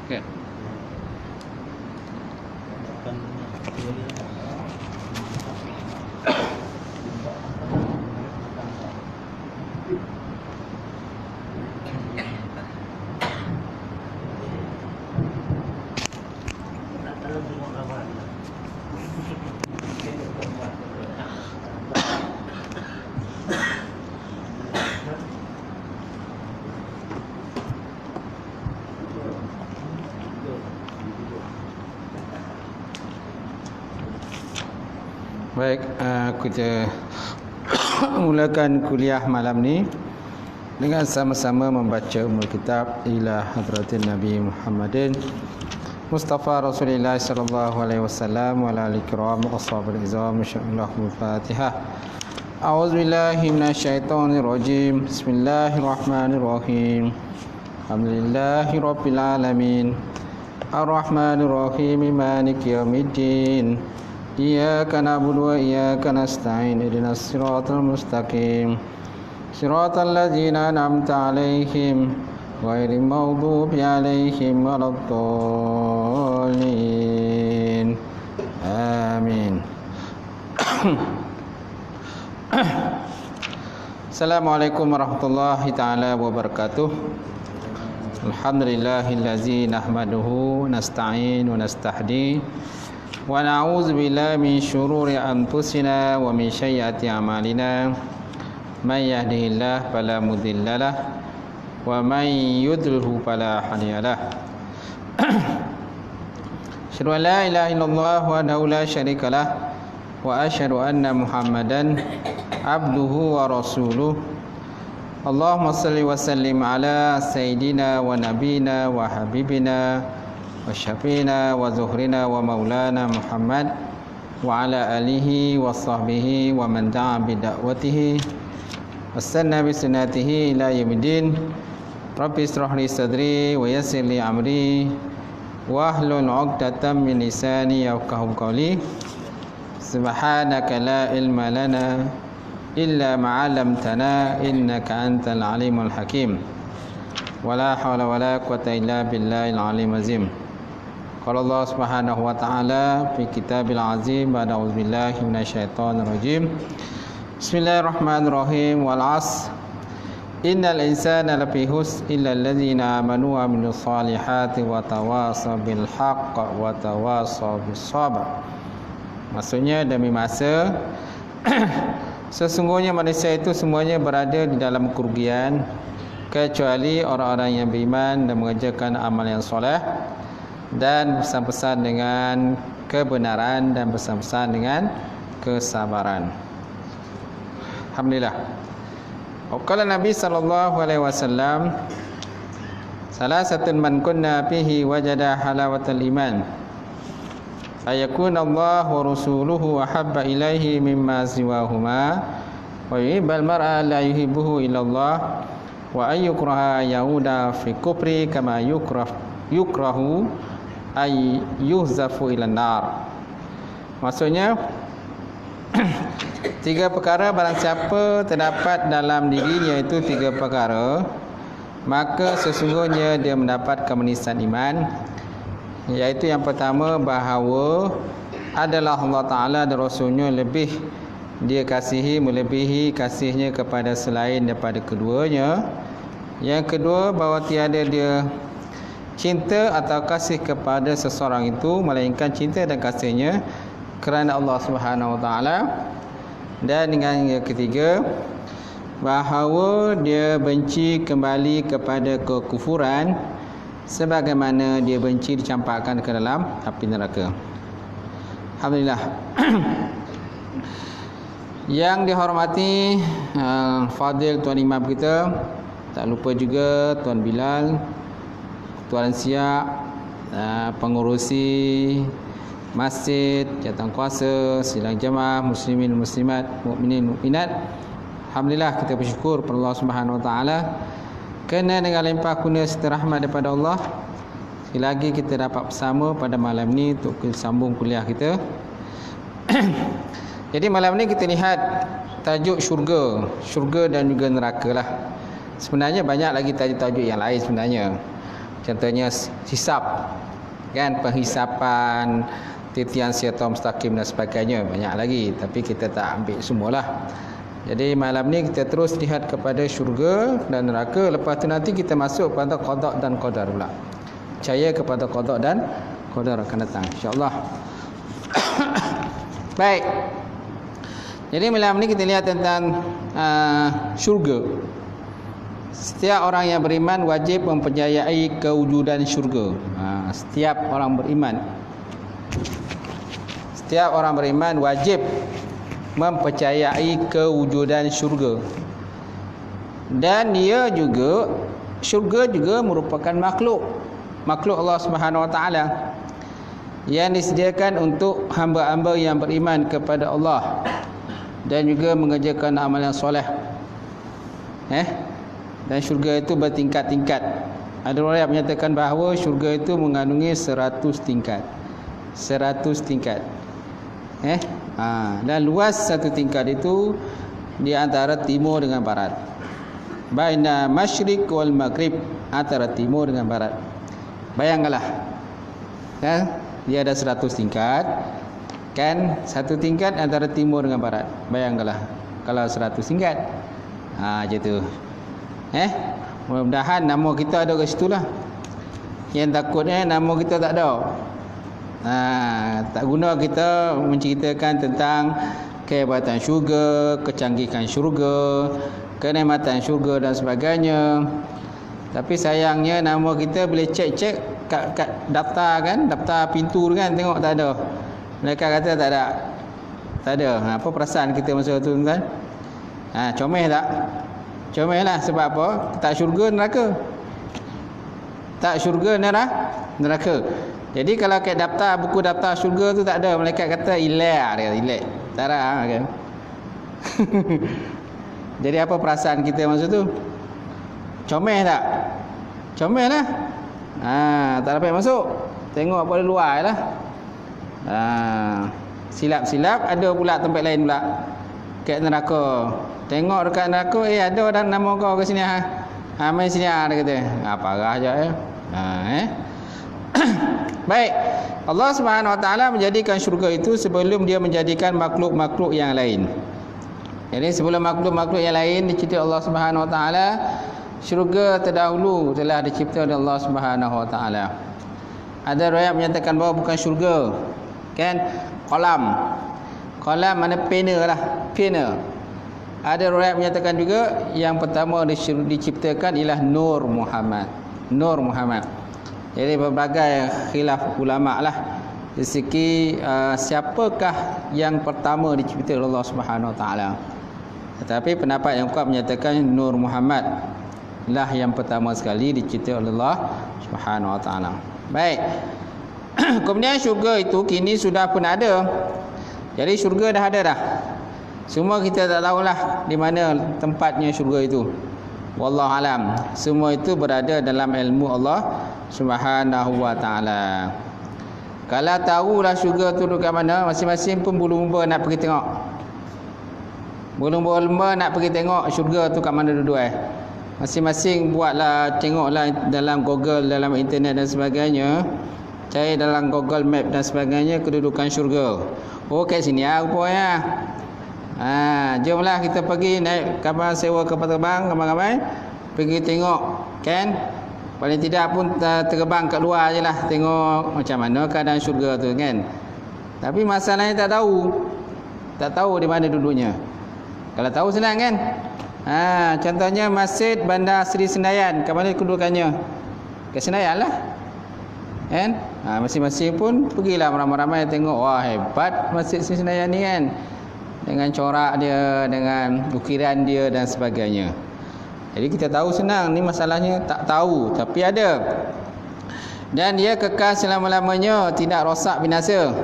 Okay. Baik, kita mulakan kuliah malam ni dengan sama-sama membaca Ummul Kitab ila hadratin Nabi Muhammadin Mustafa Rasulullah sallallahu alaihi wasallam wa ala alihi kiram ashabil izam insyaallah Al-Fatihah. A'udzubillahi minasyaitonir rajim. Bismillahirrahmanirrahim. Alhamdulillahirabbil alamin. Arrahmanir rahim. Maliki yaumiddin. Iyyaka na'budu wa iyyaka nasta'in. Ihdinas siratal mustaqim. Siratal ladzina an'amta 'alaihim ghairil maghdubi 'alaihim waladdallin. Amin. Assalamualaikum warahmatullahi taala wabarakatuh. Alhamdulillahillazi nahmaduhu nasta'in wa nastahdi wa na'udzu billahi min syururi anfusina wa min sayyiati a'malina. May yahdihillahu fala mudhillalah wa may yudlilhu fala hadiyalah. Asyhadu an la ilaha illallah wahdahu la syarikalah wa asyhadu anna Muhammadan abduhu wa rasuluh. Allahumma salli wa sallim ala sayyidina wa nabina wa habibina wa syafiina wa zuhrina wa maulana Muhammad wa ala alihi wa sahbihi wa man da'a bi da'watihi wasanna bi sunnatihi ila yaumiddin. Rabbi ishrah li sadri wa yassir li amri wa hlul 'uqdatam min lisani yafqahu qawli. Subhanaka la ilma lana illa ma 'allamtana innaka antal alimul hakim. Wala haula wala quwwata illa billahil alimul azim. Qala Allah Subhanahu wa ta'ala fi kitabil azim ba'da auzubillahi minasyaitonir rajim. Bismillahirrahmanirrahim. Wal 'asr innal insana lafi khusr illa alladzina amanu wa amilus solihati wa tawasaw bil haqq wa tawasaw bis sabr. Maksudnya demi masa sesungguhnya manusia itu semuanya berada di dalam kerugian kecuali orang-orang yang beriman dan mengerjakan amal yang soleh dan berpesan-pesan dengan kebenaran dan berpesan-pesan dengan kesabaran. Alhamdulillah. Qala Nabi sallallahu alaihi wasallam, salasatun man kunna fihi wajada halawatal iman. Ayakuna Allah wa rasuluhu ahabba ilaihi mimma siwahuma wa yuhibbal mar'a la yuhibbuhu illa Allah wa ayyukraha yauda fi kufri kama yukrahu ay yuhzafu ila nar. Maksudnya tiga perkara barang siapa terdapat dalam dirinya itu tiga perkara, maka sesungguhnya dia mendapat kemanisan iman, iaitu yang pertama bahawa adalah Allah Ta'ala dan Rasulnya lebih dia kasihi melebihi kasihnya kepada selain daripada keduanya. Yang kedua, bahawa tiada dia cinta atau kasih kepada seseorang itu melainkan cinta dan kasihnya kerana Allah Subhanahu Wa Ta'ala. Dan dengan yang ketiga, bahawa dia benci kembali kepada kekufuran sebagaimana dia benci dicampakkan ke dalam api neraka. Alhamdulillah. Yang dihormati Fadil Tuan Imam kita, tak lupa juga Tuan Bilal, Tuan Siap, pengurusi masjid, jawatankuasa, sidang jemaah, muslimin muslimat, mukminin mukminat. Alhamdulillah, kita bersyukur kepada Allah Subhanahu Wa Taala kerana dengan limpah kurnia serta rahmat daripada Allah, sekali lagi kita dapat bersama pada malam ni untuk sambung kuliah kita. Jadi malam ni kita lihat tajuk syurga dan juga neraka lah. Sebenarnya banyak lagi tajuk-tajuk yang lain sebenarnya. Contohnya hisab, kan, penghisapan, titian siratal mustaqim dan sebagainya, banyak lagi, tapi kita tak ambil semualah. Jadi malam ni kita terus lihat kepada syurga dan neraka. Lepas tu nanti kita masuk pada qada dan qadar pula. Percaya kepada qada dan qadar akan datang, insya-Allah. Baik. Jadi malam ni kita lihat tentang syurga. Setiap orang yang beriman wajib mempercayai kewujudan syurga. Setiap orang beriman wajib mempercayai kewujudan syurga. Dan dia juga, syurga juga merupakan makhluk Allah Subhanahu Wa Taala yang disediakan untuk hamba-hamba yang beriman kepada Allah dan juga mengerjakan amal yang soleh. Dan syurga itu bertingkat-tingkat. Ada riwayat menyatakan bahawa syurga itu mengandungi 100 tingkat. 100 tingkat. Dan luas satu tingkat itu di antara timur dengan barat. Baina masyriq wal maghrib, antara timur dengan barat. Bayangkanlah. Dia ada 100 tingkat. Kan, satu tingkat antara timur dengan barat. Bayangkanlah kalau 100 tingkat. Macam tu. Mudah-mudahan nama kita ada kat situ lah. Yang takutnya nama kita tak ada. Tak guna kita menceritakan tentang kehebatan syurga, kecanggihan syurga, kenikmatan syurga dan sebagainya. Tapi sayangnya nama kita boleh cek kat daftar, kan, daftar pintu kan, tengok tak ada. Mereka kata tak ada. Tak ada. Apa perasaan kita masa tu, tuan? Comel tak? Comel lah. Sebab apa? Tak syurga, neraka. Tak syurga, neraka. Jadi kalau kat daftar, buku daftar syurga tu tak ada. Malaikat kata ilak. Dia ilak. Tak ada, kan? Jadi apa perasaan kita masa tu? Comel tak? Comel lah. Tak dapat masuk. Tengok pada luar lah. Silap-silap ada pula tempat lain pula. Kat neraka. Tengok dekat neraka, ada dah nama kau ke sini. Main sini dia kata. Parah je Baik. Allah Subhanahu Wa Taala menjadikan syurga itu sebelum dia menjadikan makhluk-makhluk yang lain. Jadi sebelum makhluk-makhluk yang lain dicipta Allah Subhanahu Wa Taala, syurga terdahulu telah dicipta oleh Allah Subhanahu Wa Taala. Ada riwayat menyatakan bahawa bukan syurga, kan, qalam mana pena lah, pena. Ada riwayat menyatakan juga yang pertama diciptakan ialah Nur Muhammad. Jadi berbagai khilaf ulama lah dari segi siapakah yang pertama dicipta oleh Allah Subhanahu Wa Taala. Tetapi pendapat yang kuat menyatakan Nur Muhammad lah yang pertama sekali dicipta oleh Allah Subhanahu Wa Taala. Baik. Kemudian syurga itu kini sudah pun ada. Jadi syurga dah ada dah. Semua kita tak tahulah di mana tempatnya syurga itu. Wallahu alam. Semua itu berada dalam ilmu Allah Subhanahu Wa Taala. Kalau tahulah syurga tu dekat mana, masing-masing pun bulu-lumba nak pergi tengok. Bulu-lumba nak pergi tengok syurga tu kat mana duduk Masing-masing buatlah, tengoklah dalam Google, dalam internet dan sebagainya. Cari dalam Google Map dan sebagainya kedudukan syurga. Kat sini rupanya. Jomlah kita pergi naik kapal, sewa kapal terbang ramai-ramai, pergi tengok, kan? Paling tidak pun terbang kat luar je lah, tengok macam mana keadaan syurga tu, kan? Tapi masalahnya tak tahu di mana duduknya. Kalau tahu senang, kan? Contohnya Masjid Bandar Seri Senayan, kat mana kedudukannya? Kat Senayan lah, kan? Masing-masing pun pergilah ramai-ramai tengok. Wah, hebat Masjid Seri Senayan ni, kan? Dengan corak dia, dengan ukiran dia dan sebagainya. Jadi kita tahu senang. Ni masalahnya tak tahu, tapi ada. Dan dia kekal selama-lamanya, tidak rosak binasa.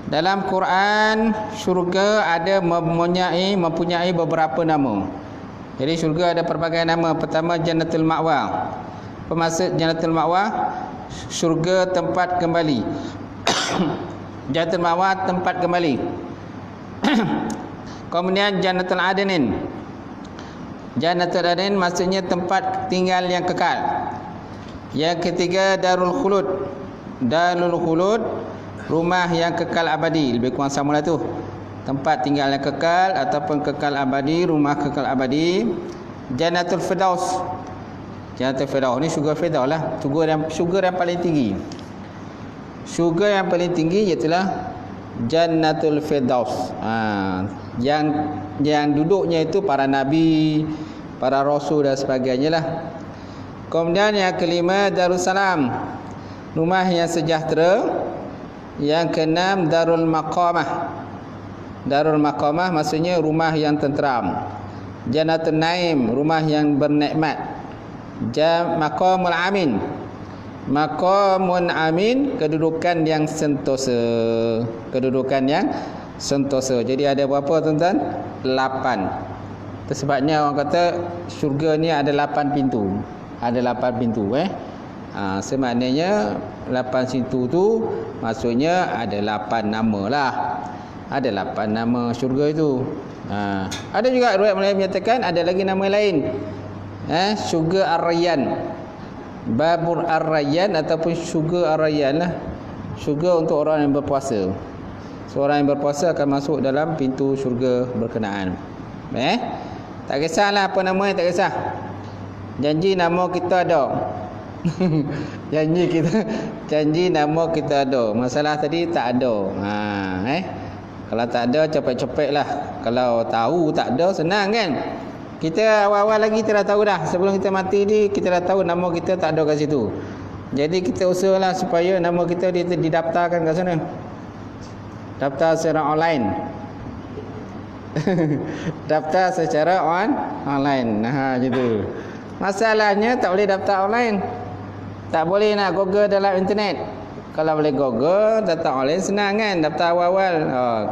Dalam Quran, syurga ada mempunyai beberapa nama. Jadi syurga ada pelbagai nama. Pertama, Jannatul Ma'wa. Apa maksud Jannatul Ma'wa? Syurga tempat kembali. Jannatul Ma'wa, tempat kembali. Kemudian Jannatul Adnin. Jannatul Adnin maksudnya tempat tinggal yang kekal. Yang ketiga Darul Khulud. Darul Khulud, rumah yang kekal abadi, lebih kurang samalah tu. Tempat tinggal yang kekal ataupun kekal abadi, rumah kekal abadi. Jannatul Firdaus. Jannatul Firdaus ni syurga Firdaus lah, syurga yang paling tinggi. Syurga yang paling tinggi ialah Jannatul Firdaus. Yang duduknya itu para nabi, para rasul dan sebagainya lah. Kemudian yang kelima Darussalam, rumah yang sejahtera. Yang keenam Darul Maqamah. Darul Maqamah maksudnya rumah yang tenteram. Jannatul Naim, rumah yang bernikmat. Maqamul Amin. Maqamun Amin, kedudukan yang sentosa. Kedudukan yang sentosa. Jadi ada berapa tuan-tuan? 8. Itu sebabnya orang kata syurga ni ada 8 pintu. Ada 8 pintu semaknanya 8 pintu tu maksudnya ada 8 nama lah. Ada 8 nama syurga itu. Ada juga riwayat Melayu menyatakan ada lagi nama lain. Syurga Ar-Rayyan. Babur Ar-Rayyan ataupun syurga Ar-Rayyan lah. Syurga untuk orang yang berpuasa. Seorang yang berpuasa akan masuk dalam pintu syurga berkenaan. Tak kisahlah apa namanya, tak kisah. Janji nama kita ada. Janji nama kita ada. Masalah tadi tak ada. Kalau tak ada cepet-cepet lah. Kalau tahu tak ada senang kan. Kita awal-awal lagi kita dah tahu dah. Sebelum kita mati ni kita dah tahu nama kita tak ada kat situ. Jadi kita usahalah supaya nama kita didaftarkan kat sana. Daftar secara online. Daftar secara online. Gitu. Masalahnya tak boleh daftar online. Tak boleh nak Google dalam internet. Kalau boleh Google, daftar online senang kan. Daftar awal-awal.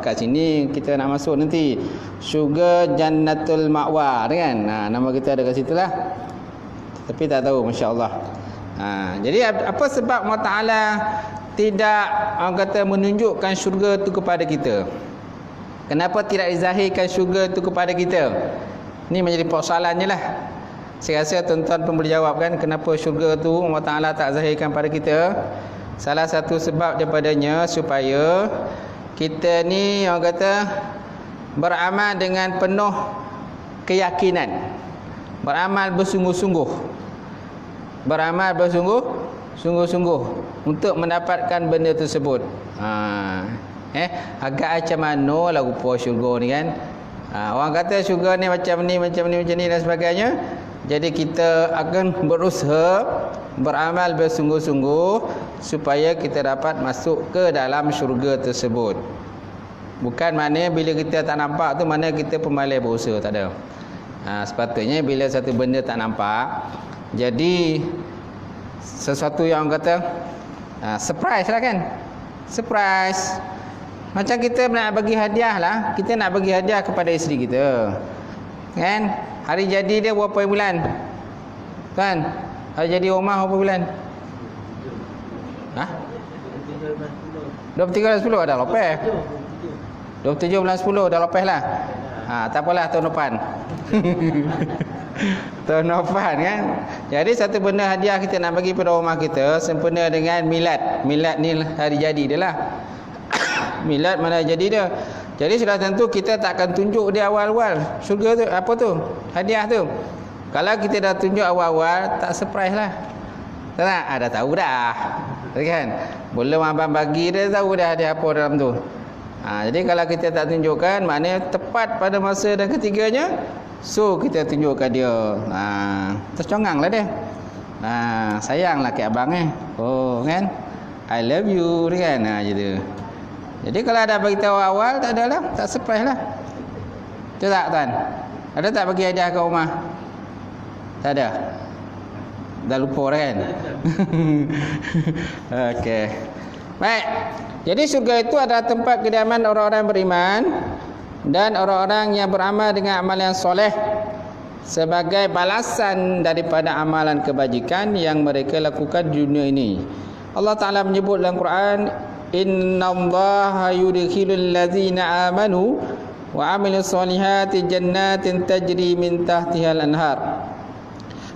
Kat sini kita nak masuk nanti syurga Jannatul Ma'wa kan. Nama kita ada kat situ lah. Tapi tak tahu, masya-Allah. Jadi apa sebab Allah Taala tidak orang kata menunjukkan syurga itu kepada kita? Kenapa tidak dizahirkan syurga itu kepada kita? Ini menjadi persoalannya lah. Saya rasa tuan-tuan pun boleh jawab kan kenapa syurga tu Allah Ta'ala tak zahirkan pada kita. Salah satu sebab daripadanya supaya kita ni orang kata beramal dengan penuh keyakinan. Beramal bersungguh-sungguh. Beramal bersungguh-sungguh untuk mendapatkan benda tersebut. Agak macam mana lah rupa syurga ni kan. Orang kata syurga ni macam ni dan sebagainya. Jadi kita akan berusaha beramal bersungguh-sungguh supaya kita dapat masuk ke dalam syurga tersebut. Bukan maknanya bila kita tak nampak tu mana kita pemalas berusaha, tak ada. Sepatutnya bila satu benda tak nampak, jadi sesuatu yang orang kata surprise lah kan. Surprise. Macam kita nak bagi hadiah lah. Kita nak bagi hadiah kepada isteri kita kan. Hari jadi dia berapa bulan? Kan? Hari jadi rumah berapa bulan? 23 bulan 10 dah lepas. 27 bulan 10 dah lepas lah. Tak apalah tahun depan. Tahun depan kan. Jadi satu benda hadiah kita nak bagi pada rumah kita sempena dengan milad. Milad ni hari jadi dia lah. Milad mana jadi dia. Jadi sudah tentu kita tak akan tunjuk dia awal-awal syurga tu apa tu, hadiah tu. Kalau kita dah tunjuk awal-awal tak surprise lah. Tak dah tahu dah. Kan? Belum abang bagi dia tahu dah ada apa dalam tu. Jadi kalau kita tak tunjukkan maknanya tepat pada masa dan ketiganya, so kita tunjukkan dia. Tercongang lah dia. Sayanglah ke abang Oh kan? I love you kan. Gitu. Jadi kalau ada bagi tahu awal tak ada lah, tak surprise lah. Betul tak tuan? Ada tak bagi hadiah ke rumah? Tak ada. Dah lupa dah kan? Okey. Baik. Jadi syurga itu adalah tempat kediaman orang-orang beriman dan orang-orang yang beramal dengan amalan yang soleh sebagai balasan daripada amalan kebajikan yang mereka lakukan di dunia ini. Allah Ta'ala menyebut dalam Quran, innallaha yudkhilul ladzina amanu wa amilus solihati jannatin tajri min tahtihal anhar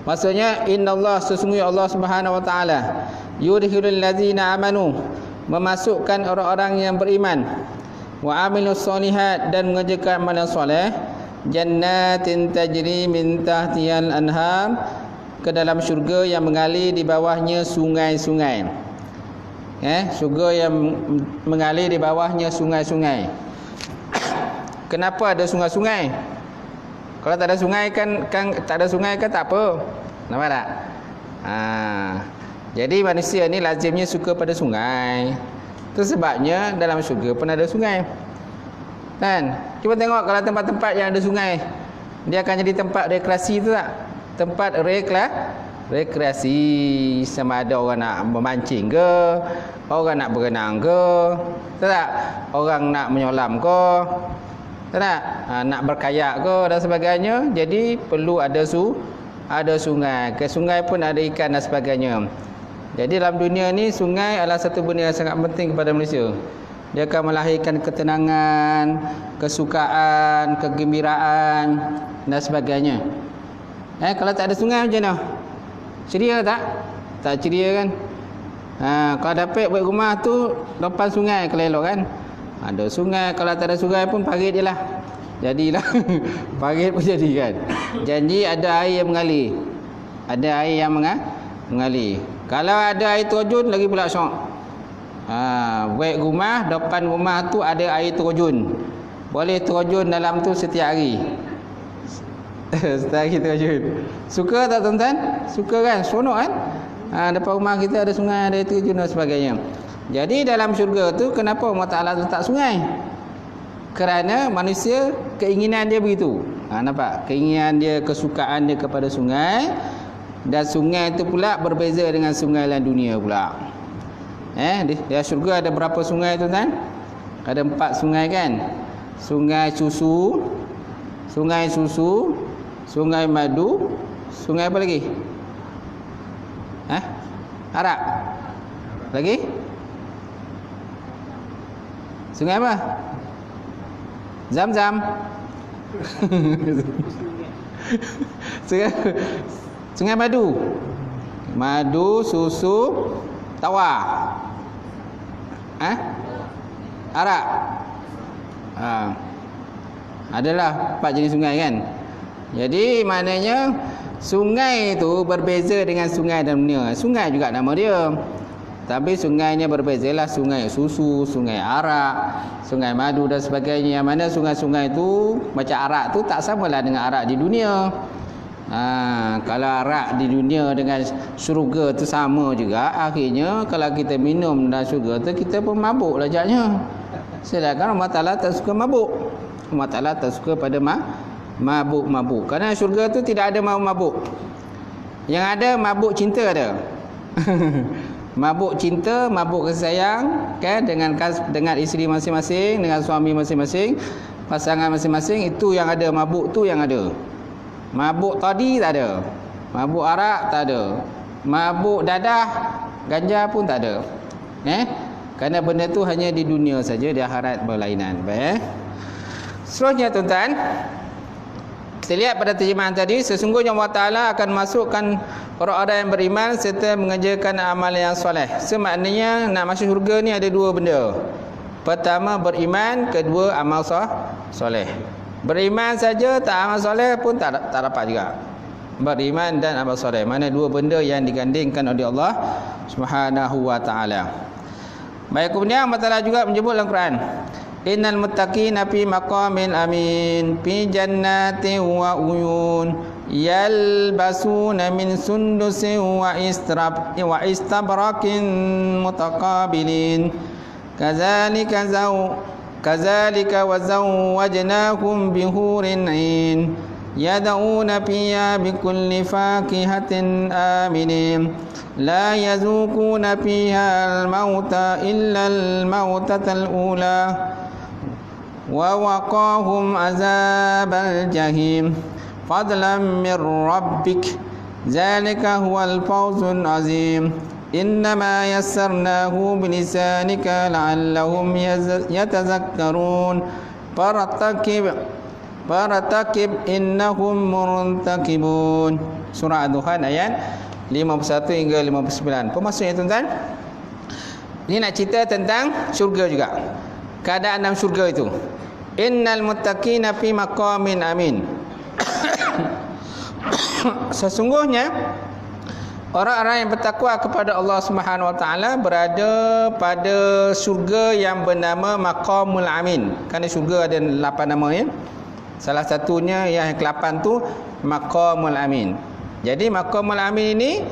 Maksudnya innallaha, sesungguhnya Allah Subhanahu wa taala, yudkhilul ladzina amanu, memasukkan orang-orang yang beriman, wa amilus solihat, dan mengerjakan amalan soleh, jannatin tajri min tahtihal anhar, ke dalam syurga yang mengalir di bawahnya sungai-sungai. Syurga yang mengalir di bawahnya sungai-sungai. Kenapa ada sungai-sungai? Kalau tak ada sungai kan tak ada sungai kan tak apa. Nampak tak? Jadi manusia ni lazimnya suka pada sungai. Itu sebabnya dalam syurga pun ada sungai. Kan? Cuba tengok kalau tempat-tempat yang ada sungai, dia akan jadi tempat rekreasi tu tak? Tempat rekreasi, sama ada orang nak memancing ke, orang nak berenang ke, tak? Orang nak menyelam ke, tak? Nak berkayak ke dan sebagainya. Jadi perlu ada sungai. Ke sungai pun ada ikan dan sebagainya. Jadi dalam dunia ni sungai adalah satu benda yang sangat penting kepada manusia. Dia akan melahirkan ketenangan, kesukaan, kegembiraan dan sebagainya. Kalau tak ada sungai macam mana? Ceria tak? Tak ceria kan? Kalau dapat buat rumah tu depan sungai kelelok kan? Ada sungai. Kalau tak ada sungai pun parit je lah. Jadilah. Parit pun jadi kan? Janji ada air yang mengalir. Ada air yang mengalir. Kalau ada air terjun lagi pula syok. Buat rumah, depan rumah tu ada air terjun. Boleh terjun dalam tu setiap hari. Setiap hari terjun. Suka tak tuan-tuan? Suka kan? Seronok kan? Depan rumah kita ada sungai, ada air terjun dan sebagainya. Jadi dalam syurga tu kenapa Allah Ta'ala letak sungai? Kerana manusia keinginan dia begitu. Nampak? Keinginan dia, kesukaan dia kepada sungai. Dan sungai itu pula berbeza dengan sungai dalam dunia pula. Di syurga ada berapa sungai tuan-tuan? Ada 4 sungai kan? Sungai susu, sungai madu, sungai apa lagi? Arak. Lagi? Sungai apa? Zam-zam. Sungai madu. Madu, susu, tawar. Arak. Adalah 4 jenis sungai kan? Jadi maknanya sungai itu berbeza dengan sungai dalam dunia. Sungai juga nama dia. Tapi sungainya berbezalah, sungai susu, sungai arak, sungai madu dan sebagainya. Yang mana sungai-sungai itu macam arak tu tak samalah dengan arak di dunia. Kalau arak di dunia dengan syurga tu sama juga, akhirnya kalau kita minum dalam syurga tu kita pun mabuk lah jadinya. Sedangkan Allah Ta'ala tak suka mabuk. Allah Ta'ala tak suka pada mabuk-mabuk. Kerana syurga tu tidak ada mabuk. Yang ada mabuk cinta ada. Mabuk cinta, mabuk kasih sayang kan, dengan isteri masing-masing, dengan suami masing-masing, pasangan masing-masing. Itu yang ada, mabuk tu yang ada. Mabuk tadi tak ada. Mabuk arak tak ada. Mabuk dadah, ganja pun tak ada. Kerana benda tu hanya di dunia saja, di akhirat berlainan. Baik. Seterusnya tuan-tuan, kita lihat pada terjemahan tadi, sesungguhnya Allah Ta'ala akan masukkan orang-orang yang beriman serta mengerjakan amal yang soleh. Semaknanya nak masuk syurga ni ada 2 benda. Pertama beriman, kedua amal soleh. Beriman saja tak amal soleh pun tak dapat juga. Beriman dan amal soleh, mana 2 benda yang digandingkan oleh Allah Subhanahu wa Ta'ala. Baik, kemudian Allah Ta'ala juga menyebut dalam Quran, innal muttaqina fi maqamin amin fi jannatin wa uyun yalbasuna min sundusin wa istabrakin mutaqabilin kadzalika wa zawwajnahum bihurin 'ain yad'una fiha bikulli fakihatin aminin la yazuquna fiha al-mauta illa al-mautatal ula wa waqahum azabal jahim fadlan min rabbik zalika huwal fawzul azim innama yassarnahu bilisanika la'allahum yatazakkarun fartaqib Fartaqib innahum murtakibun. Surah Ad-Dukhan ayat 51 hingga 59. Apa maksudnya tuan-tuan? Ini nak cerita tentang syurga juga. Keadaan dalam syurga itu. Innal muttaqina fi maqamin amin. Sesungguhnya orang-orang yang bertakwa kepada Allah Subhanahu Wa Taala berada pada syurga yang bernama Maqamul Amin. Kerana syurga ada 8 nama ya. Salah satunya yang ke-8 tu Maqamul Amin. Jadi Maqamul Amin ini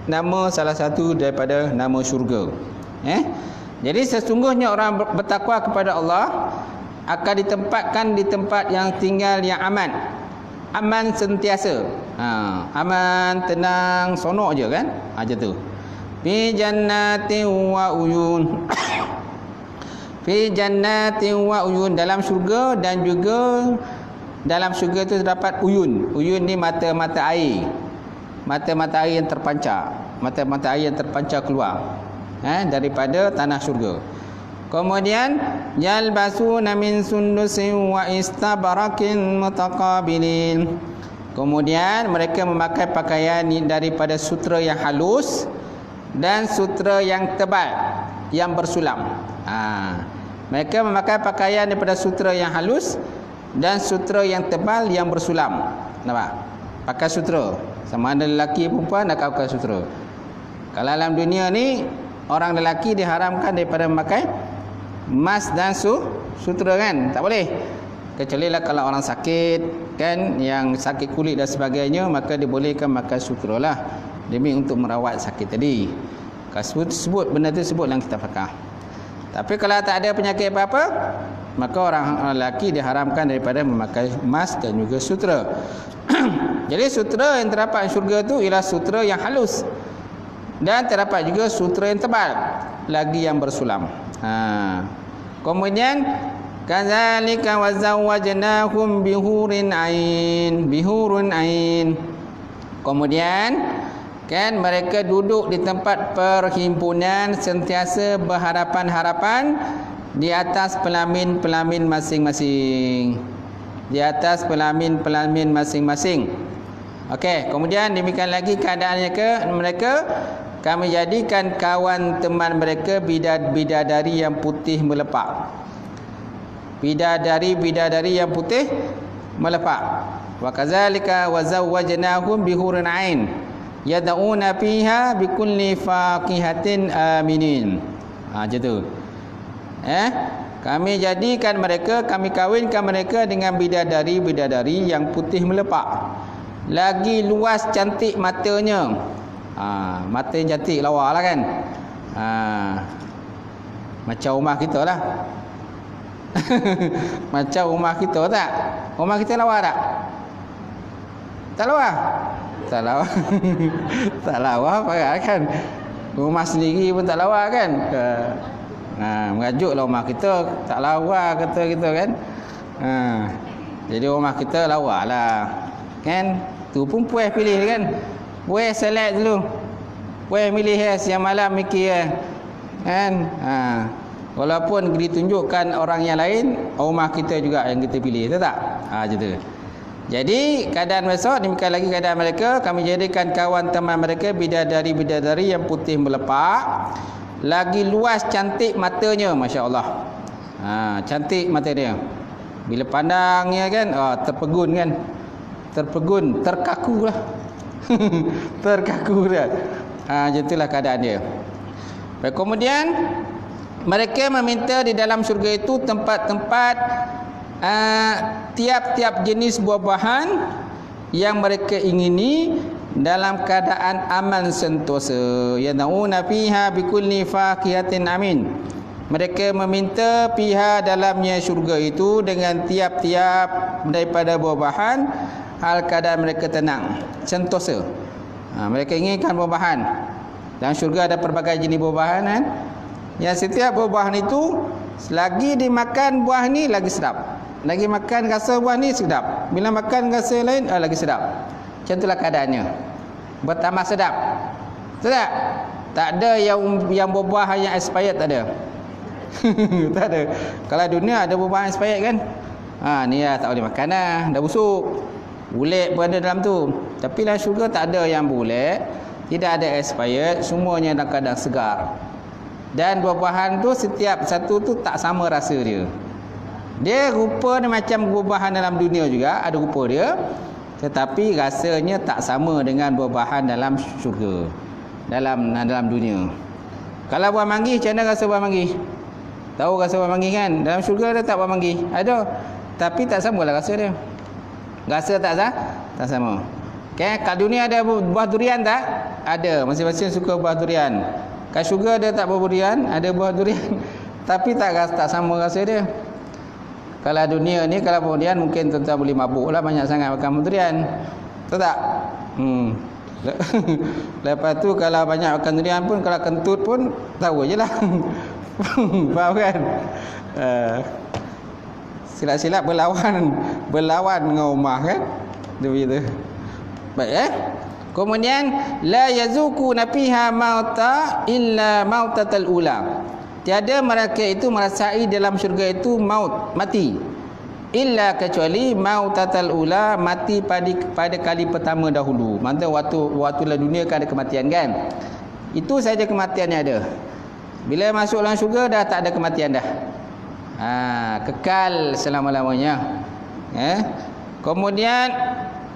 nama salah satu daripada nama syurga. Jadi sesungguhnya orang bertakwa kepada Allah akan ditempatkan di tempat yang tinggal yang aman. Aman sentiasa. Aman, tenang, sonok je kan? Macam tu. Fi jannatin wa uyun. Fi jannatin wa uyun, dalam syurga, dan juga dalam syurga itu terdapat uyun. Uyun ni mata-mata air. Mata-mata air yang terpancar. Mata-mata air yang terpancar keluar daripada tanah syurga. Kemudian yalbasuna min sundusin wa istabarakin mutaqabilin. Kemudian mereka memakai pakaian daripada sutera yang halus dan sutera yang tebal yang bersulam. Mereka memakai pakaian daripada sutera yang halus dan sutera yang tebal yang bersulam. Nampak? Pakai sutera. Sama ada lelaki perempuan akan pakai sutera. Kalau dalam dunia ni orang lelaki diharamkan daripada memakai emas dan sutera kan? Tak boleh. Kecuali lah kalau orang sakit kan, yang sakit kulit dan sebagainya, maka dibolehkan memakai sutera lah demi untuk merawat sakit tadi. Kalau sebut benda tu, sebut dalam kitab fiqh. Tapi kalau tak ada penyakit apa-apa, maka orang lelaki diharamkan daripada memakai emas dan juga sutera. Jadi sutera yang terdapat di syurga tu ialah sutera yang halus, dan terdapat juga sutera yang tebal lagi yang bersulam. Kemudian kadzalika wazawwajnahum bihurin ain. Bihurun ain. Kemudian kan mereka duduk di tempat perhimpunan sentiasa berharapan-harapan di atas pelamin-pelamin masing-masing. Di atas pelamin-pelamin masing-masing. Okey, kemudian demikian lagi keadaannya mereka, kami jadikan kawan teman mereka bidadari yang putih melepak. Bidadari yang putih melepak. Wa kadzalika wazawwajnahum bihurin ain yad'una fiha bikulli faqihatin aminin. Macam tu. Kami jadikan mereka, kami kawinkan mereka dengan bidadari yang putih melepak. Lagi luas cantik matanya. Mata yang cantik lawa lah kan. Macam rumah kita lah. Macam rumah kita tak? Rumah kita lawa tak? Tak lawa? Tak lawa. Tak lawa apa kan? Rumah sendiri pun tak lawa kan? Merajuklah rumah kita tak lawa kata kita kan. Jadi rumah kita lawa lah kan. Tu pun puas pilih kan. Puas select dulu. Puas milih siang malam mikir kan. Walaupun ditunjukkan orang yang lain, rumah kita juga yang kita pilih, betul tak? Macam tu. Jadi keadaan besok demikian lagi keadaan mereka, kami jadikan kawan teman mereka bidadari yang putih melepak, lagi luas cantik matanya, masya-Allah. Cantik mata dia. Bila pandangnya kan, terpegun kan. Terpegun, terkaku lah. Terkaku dah. Macam itulah keadaan dia. Baik, kemudian mereka meminta di dalam syurga itu tempat-tempat tiap-tiap jenis buah-buahan yang mereka ingini dalam keadaan aman sentosa. Yanauna fiha bikulli faqihatin amin. Mereka meminta pihak dalamnya syurga itu dengan tiap-tiap daripada buah-buahan, hal keadaan mereka tenang, sentosa. Mereka inginkan buah-buahan. Dalam syurga ada pelbagai jenis buah-buahan kan. Yang setiap buah-buahan itu, selagi dimakan buah ni lagi sedap. Lagi makan rasa buah ni sedap. Bila makan rasa lain lagi sedap. Macam itulah keadaannya. Bertambah sedap. Sedap. Tak ada yang buah-buahan yang expired, tak ada. Tak ada. Kalau dunia ada buah-buahan expired kan. Ni lah tak boleh makan lah, dah busuk. Bulet pun ada dalam tu. Tapi dalam syurga tak ada yang bulet, tidak ada expired, semuanya dalam keadaan segar. Dan buah-buahan tu setiap satu tu tak sama rasa dia. Dia rupa dia macam buah-buahan dalam dunia juga, ada rupa dia, tetapi rasanya tak sama dengan buah-buahan dalam syurga, dalam dunia. Kalau buah manggis, macam mana rasa buah manggis? Tahu rasa buah manggis kan? Dalam syurga ada tak buah manggis? Ada. Tapi tak samalah rasa dia. Rasa tak sama. Okay? Kat dunia ada buah durian tak? Ada. Masing-masing suka buah durian. Kat syurga ada tak buah durian? Ada buah durian. Tapi tak sama rasa dia. Kalau dunia ni, kalau buah durian mungkin tuan-tuan boleh mabuk lah, banyak sangat makan durian. Tahu tak? Lepas tu kalau banyak makan durian pun, kalau kentut pun tahu je lah. Faham kan? Silap-silap berlawan dengan rumah kan? Begitu. Baik Kemudian la yazuquna fiha mauta illa mautatal ula. Tiada mereka itu merasai dalam syurga itu mati. Illa kecuali mautatal ula, mati pada kali pertama dahulu. Maksudnya waktu la dunia kan ada kematian kan? Itu saja kematiannya ada. Bila masuk dalam syurga dah tak ada kematian dah. Kekal selama-lamanya. Kemudian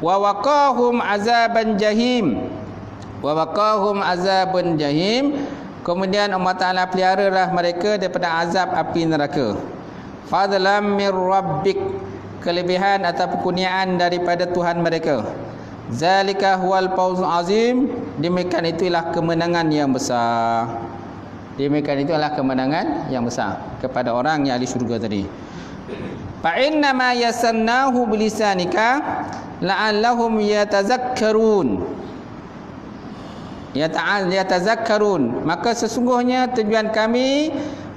wa waqahum azaban jahim. Wa waqahum azaban jahim. Kemudian Allah Ta'ala peliharalah mereka daripada azab api neraka. Fadlam mir rabbik, kelebihan atau kurniaan daripada Tuhan mereka. Zalika huwal fawzul azim, demikian itulah kemenangan yang besar. Demikian itulah kemenangan yang besar kepada orang yang ahli syurga tadi. Fa inna ma yasannahu bilisanika la'allahum yatazakkarun. Yatazakkarun, maka sesungguhnya tujuan kami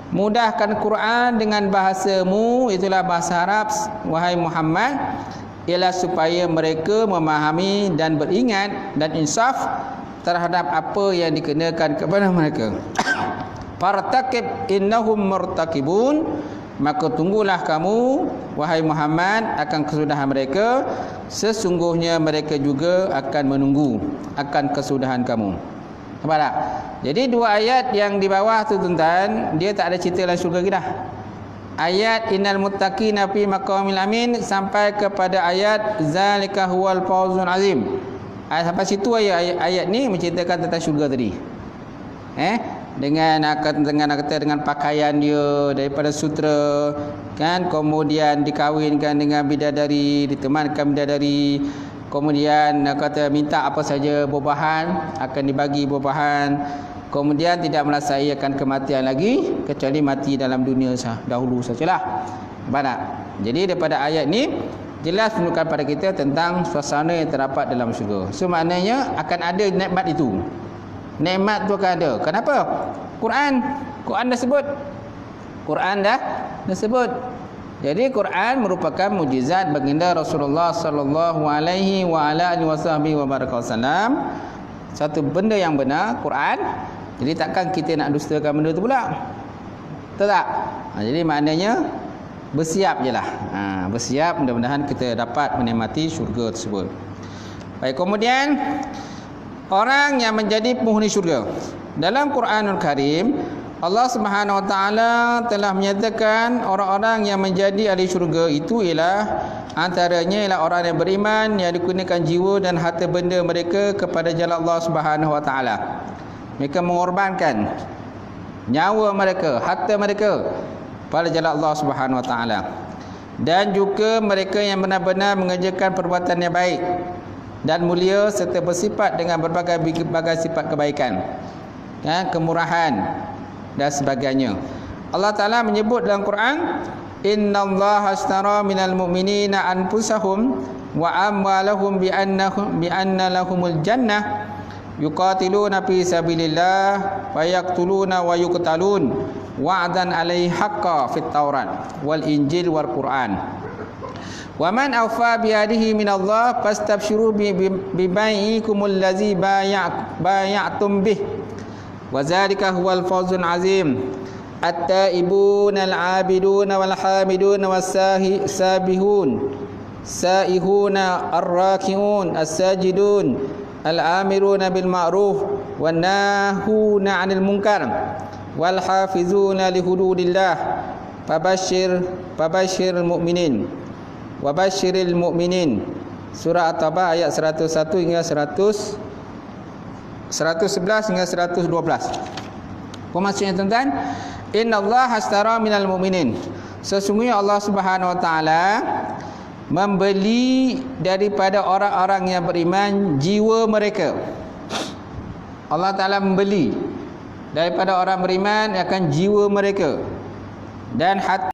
mudahkan Quran dengan bahasamu, itulah bahasa Arab, wahai Muhammad, ialah supaya mereka memahami dan beringat dan insaf terhadap apa yang dikenakan kepada mereka. Fartaqib innahum murtaqibun, maka tunggulah kamu wahai Muhammad akan kesudahan mereka, sesungguhnya mereka juga akan menunggu akan kesudahan kamu. Nampak tak? Jadi dua ayat yang di bawah tu tuan-tuan, dia tak ada cerita dalam syurga kita. Ayat innal muttaqina fi maqamil amin sampai kepada ayat zalika huwal fawzul azim. Sampai situ ayat ni menceritakan tentang syurga tadi. Dengan pakaian dia daripada sutera kan, kemudian dikawinkan dengan bidadari, ditemankan bidadari, kemudian kata minta apa saja buah-buahan akan dibagi buah-buahan, kemudian tidak merasai akan kematian lagi kecuali mati dalam dunia dahulu sajalah. Nampak? Jadi daripada ayat ni jelas menunjukkan pada kita tentang suasana yang terdapat dalam syurga. So maknanya akan ada nikmat itu. Nikmat tu akan ada. Kenapa? Quran dah sebut. Quran dah sebut. Jadi Quran merupakan mukjizat baginda Rasulullah sallallahu alaihi wa ala alihi wasallam. Satu benda yang benar, Quran. Jadi takkan kita nak dustakan benda tu pula. Betul tak? Jadi maknanya bersiap je lah. Bersiap, mudah-mudahan kita dapat menikmati syurga tersebut. Baik, kemudian orang yang menjadi penghuni syurga. Dalam Quranul Karim, Allah Subhanahu Wa Taala telah menyatakan orang-orang yang menjadi ahli syurga itu ialah antaranya ialah orang yang beriman yang digunakan jiwa dan harta benda mereka kepada jalan Allah Subhanahu Wa Taala. Mereka mengorbankan nyawa mereka, harta mereka pada jalan Allah Subhanahu Wa Taala. Dan juga mereka yang benar-benar mengerjakan perbuatan yang baik dan mulia serta bersifat dengan berbagai sifat kebaikan, kemurahan dan sebagainya. Allah Ta'ala menyebut dalam Quran, innallaha ashtara minal mu'minina anfusahum wa amwalahum bi anna lahumul jannah yuqatiluna fi sabilillah wa yaqtuluna wa yuqtalun wa'dan alaihi haqqan fit taurat wal injil wal quran. Wa man awfa bi yadihi min Allah fastabshiru bi bai'ikumul ladzi bay'atum bih wa dzalika huwal fawzul azim. at-taibun al-abidun wal-hamidun was-sabihun saihuna ar-raki'un as-sajidun al-amiruna bil ma'ruf wan-nahuna 'anil munkar wal hafizuna li hududillah fabashshiril mu'minin wa basyiril mu'minin. Surah At-Taubah ayat 101 hingga 111 hingga 112. Apa maksudnya tuan-tuan? Innallaha ashtara minal mu'minin. Sesungguhnya Allah Subhanahu wa taala membeli daripada orang-orang yang beriman jiwa mereka. Allah Taala membeli daripada orang beriman akan jiwa mereka dan hati